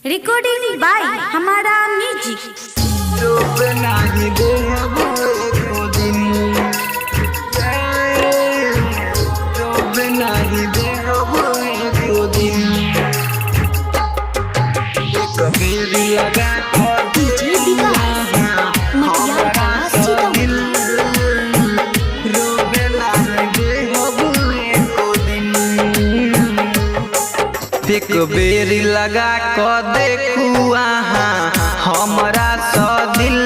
Recording by हमारा music. एक बेरी लगा क देखू आहाँ हमरा स दिल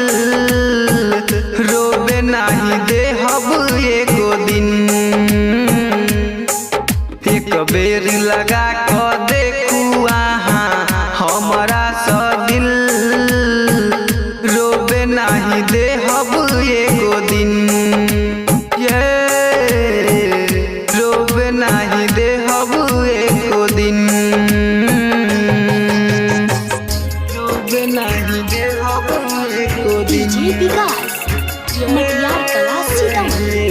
रोबे नहीं देहब एको दिन। एक बेरी लगा क देखू आहाँ हमरा स दिल रोबे नहीं देहब एको दिन। ये रोबे नहीं देहब एको दिन। डीजे विकास मटियार कला सीतामढ़ी।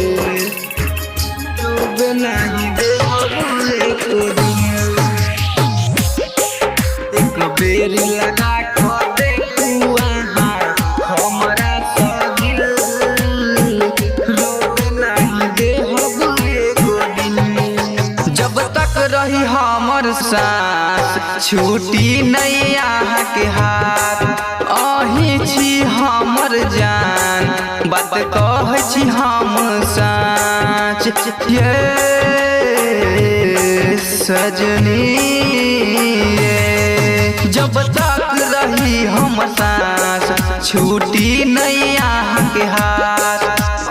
एक बेरी लगा क देखू आहाँ हमरा स दिल रोबे नहीं देहब एको दिन। जब तक रही हमर सांस छूटी नहीं आहाँ के हाथ। अही छी हमर जान बात कहै छी हम साँच। ये सजनी ये जब तक रही हम सांस छूटी नहीं आहाँ के हाथ।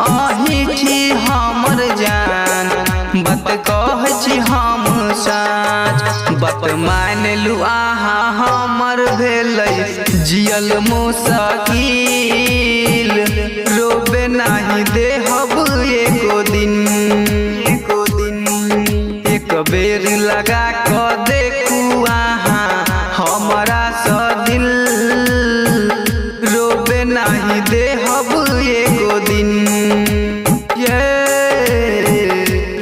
अही छी हमर जान बात कहै छी हम साँच। बात मान लू आहाँ हमर भेलै जियल मुश्किल रोबे नहीं देहब एको दिन। एक बेर लगा क देखू आहाँ हमरा स दिल रोबे नहीं देहब एको दिन। ये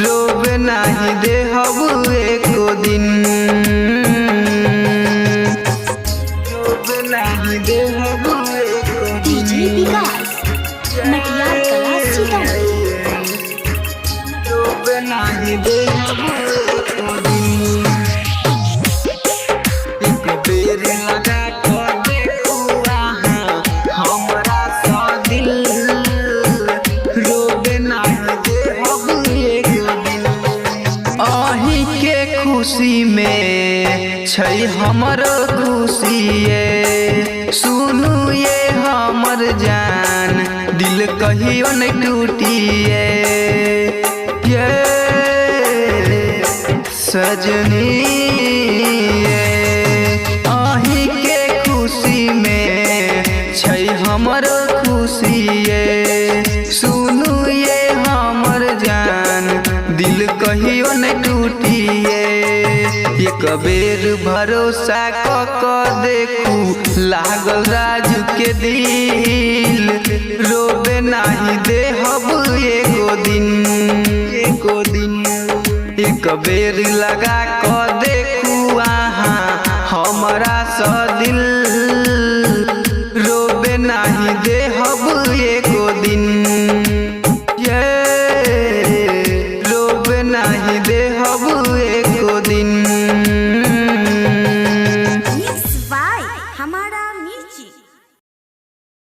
रोबे नहीं देहब एको दिन। डीजे विकास मटियार कला सीतामढ़ी। एक बेरी लगा क देखू आहाँ हमरा स दिल रोबे नहीं देहब एको दिन। अही के खुशी में छै हमर खुशी ये सुनू ये हमर जान दिल कहियो नहीं टूटिए। ये सजनी ये अही के खुशी में छै हमर खुशी ये सुनू ये हमर जान दिल कहियो नहीं टूटिए। एक बेर भरोसा क देखू लागल राजू के दिल रोबे नहीं देहब एको दिन। एक बेर लगा क देखू आहाँ हमरा स दिल